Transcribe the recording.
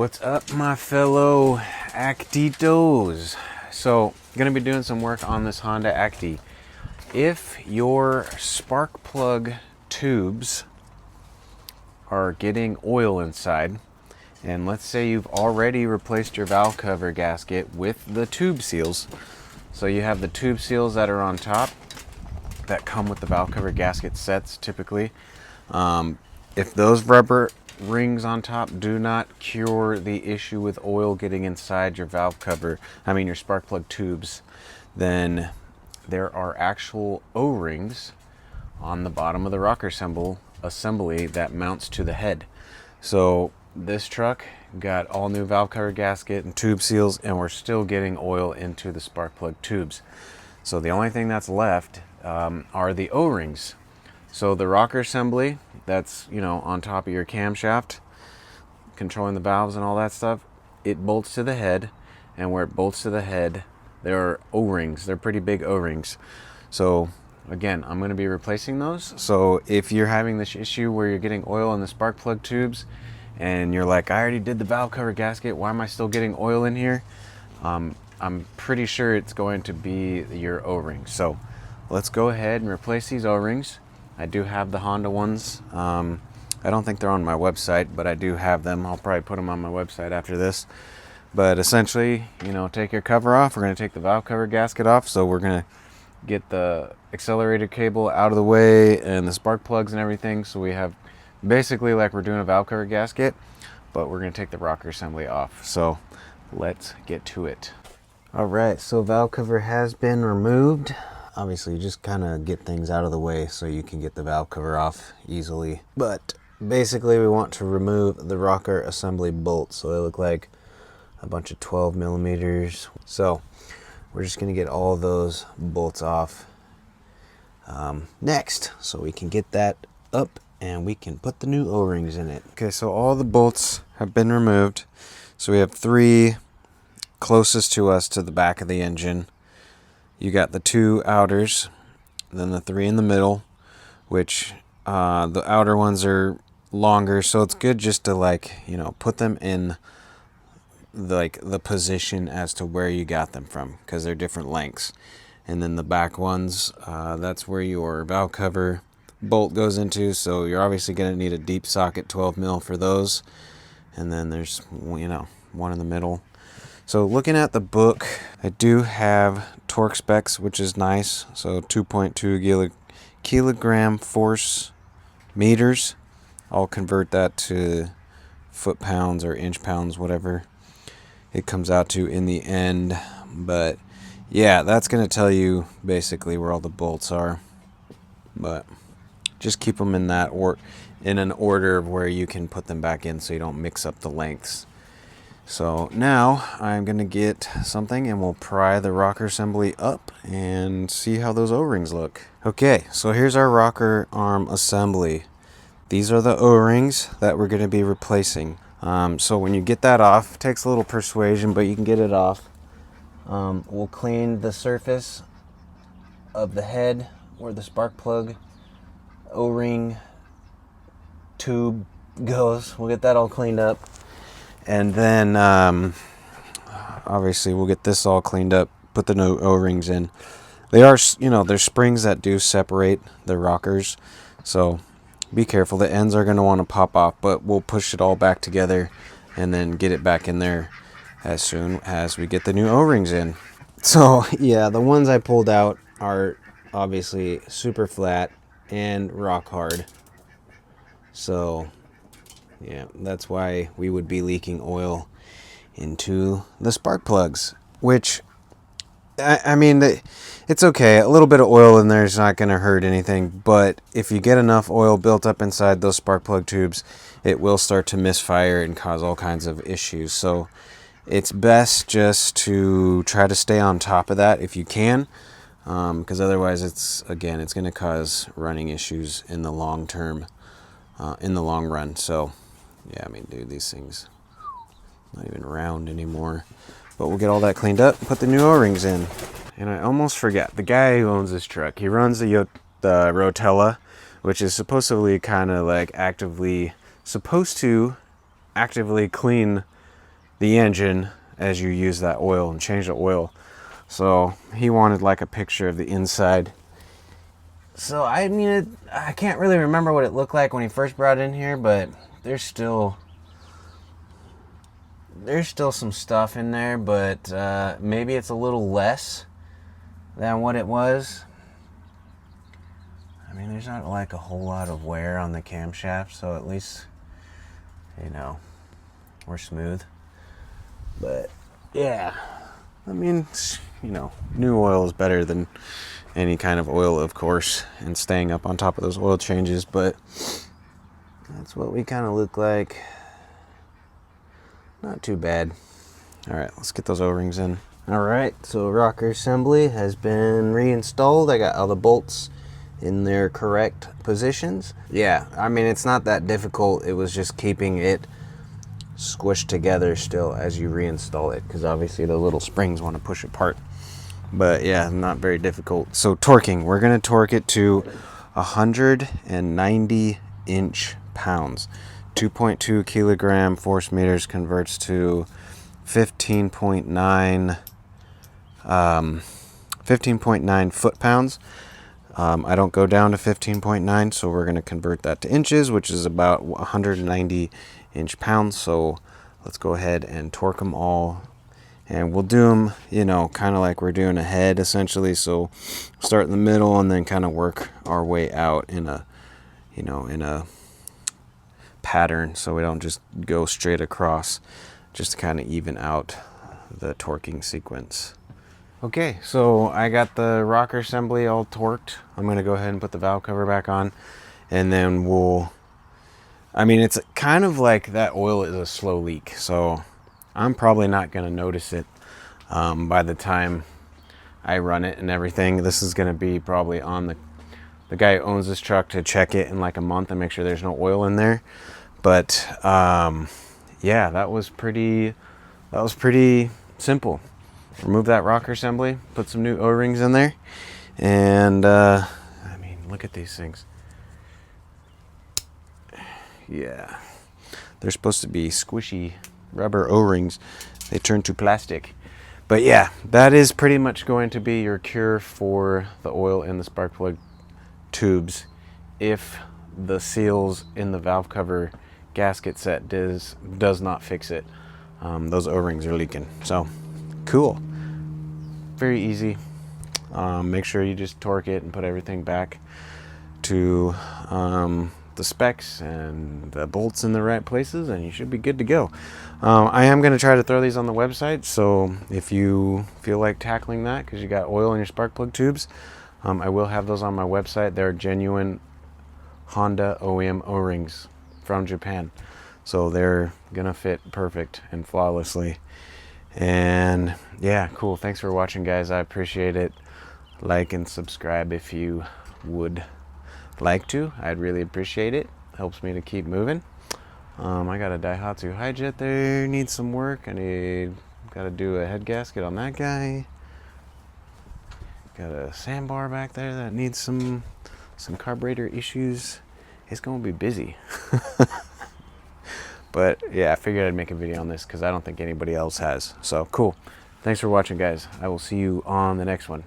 What's up, my fellow actitos? So, gonna be doing some work on this Honda Acty. If your spark plug tubes are getting oil inside, and let's say you've already replaced your valve cover gasket with the tube seals, so you have the tube seals that are on top that come with the valve cover gasket sets typically. If those rubber rings on top do not cure the issue with oil getting inside your valve cover, your spark plug tubes, then there are actual O-rings on the bottom of the rocker assembly that mounts to the head. So this truck got all new valve cover gasket and tube seals, and we're still getting oil into the spark plug tubes. So the only thing that's left are the O-rings. So the rocker assembly that's, on top of your camshaft, controlling the valves and all that stuff, it bolts to the head, and where it bolts to the head, there are O-rings. They're pretty big O-rings. So again, I'm going to be replacing those. So if you're having this issue where you're getting oil in the spark plug tubes, and you're like, I already did the valve cover gasket, why am I still getting oil in here? I'm pretty sure it's going to be your O-rings. So let's go ahead and replace these O-rings. I do have the Honda ones. I don't think they're on my website, but I do have them. I'll probably put them on my website after this. But essentially, take your cover off. We're going to take the valve cover gasket off. So we're going to get the accelerator cable out of the way and the spark plugs and everything. So we have basically like we're doing a valve cover gasket, but we're going to take the rocker assembly off. So let's get to it. All right, so valve cover has been removed. Obviously, you just kind of get things out of the way so you can get the valve cover off easily. But basically, we want to remove the rocker assembly bolts. So they look like a bunch of 12 millimeters. So we're just going to get all of those bolts off next, so we can get that up and we can put the new O-rings in it. Okay, so all the bolts have been removed. So we have 3 closest to us to the back of the engine. You got the 2 outers, then the 3 in the middle, which the outer ones are longer, so it's good just to put them in the position as to where you got them from, because they're different lengths. And then the back ones, that's where your valve cover bolt goes into, so you're obviously going to need a deep socket 12 mil for those. And then there's one in the middle. So looking at the book, I do have torque specs, which is nice. So 2.2 kilogram force meters. I'll convert that to foot pounds or inch pounds, whatever it comes out to in the end. But yeah, that's going to tell you basically where all the bolts are. But just keep them in that or in an order of where you can put them back in so you don't mix up the lengths. So now I'm going to get something and we'll pry the rocker assembly up and see how those O-rings look. Okay, so here's our rocker arm assembly. These are the O-rings that we're going to be replacing. So when you get that off, it takes a little persuasion, but you can get it off. We'll clean the surface of the head where the spark plug O-ring tube goes. We'll get that all cleaned up. And then, obviously, we'll get this all cleaned up, put the new O-rings in. They are, there's springs that do separate the rockers, so be careful. The ends are going to want to pop off, but we'll push it all back together and then get it back in there as soon as we get the new O-rings in. So, yeah, the ones I pulled out are obviously super flat and rock hard. So yeah, that's why we would be leaking oil into the spark plugs, which, it's okay. A little bit of oil in there is not going to hurt anything, but if you get enough oil built up inside those spark plug tubes, it will start to misfire and cause all kinds of issues. So it's best just to try to stay on top of that if you can, because otherwise it's going to cause running issues in the long term, in the long run. So yeah, dude, these things not even round anymore. But we'll get all that cleaned up, put the new O-rings in. And I almost forgot, the guy who owns this truck, he runs the Rotella, which is supposedly kind of like supposed to actively clean the engine as you use that oil and change the oil. So he wanted like a picture of the inside. So I mean, I can't really remember what it looked like when he first brought it in here, but there's still some stuff in there, but maybe it's a little less than what it was. I mean, there's not like a whole lot of wear on the camshaft, so at least, you know, we're smooth. But yeah, I mean, you know, new oil is better than any kind of oil, of course, and staying up on top of those oil changes, but that's what we kind of look like. Not too bad. All right, let's get those O-rings in. All right, so rocker assembly has been reinstalled. I got all the bolts in their correct positions. Yeah, I mean, it's not that difficult. It was just keeping it squished together still as you reinstall it, because obviously the little springs want to push apart. But yeah, not very difficult. So torquing, we're going to torque it to 190 inch-pounds. 2.2 kilogram force meters converts to 15.9 foot-pounds. I don't go down to 15.9, so we're going to convert that to inches, which is about 190 inch-pounds. So let's go ahead and torque them all. And we'll do them, you know, kind of like we're doing a head, essentially. So start in the middle and then kind of work our way out in a, you know, in a pattern, so we don't just go straight across, just to kind of even out the torquing sequence. Okay, so I got the rocker assembly all torqued. I'm going to go ahead and put the valve cover back on, and then we'll, I mean, it's kind of like that oil is a slow leak, so I'm probably not going to notice it by the time I run it and everything. This is going to be probably on the guy who owns this truck to check it in like a month and make sure there's no oil in there. But yeah, that was pretty simple. Remove that rocker assembly, put some new O-rings in there, and I mean, look at these things. Yeah, they're supposed to be squishy rubber O-rings. They turn to plastic. But yeah, that is pretty much going to be your cure for the oil in the spark plug tubes if the seals in the valve cover gasket set does not fix it. Those O-rings are leaking. So cool, very easy. Make sure you just torque it and put everything back to the specs and the bolts in the right places, and you should be good to go. I am going to try to throw these on the website, so if you feel like tackling that because you got oil in your spark plug tubes, I will have those on my website. They're genuine Honda OEM O-rings from Japan, so they're gonna fit perfect and flawlessly. And yeah, cool. Thanks for watching, guys. I appreciate it. Like and subscribe if you would like to. I'd really appreciate it. Helps me to keep moving. I got a Daihatsu Hi-Jet there, needs some work. Gotta do a head gasket on that guy. Got a sandbar back there that needs some carburetor issues. It's gonna be busy. But yeah, I figured I'd make a video on this because I don't think anybody else has. So cool. Thanks for watching, guys. I will see you on the next one.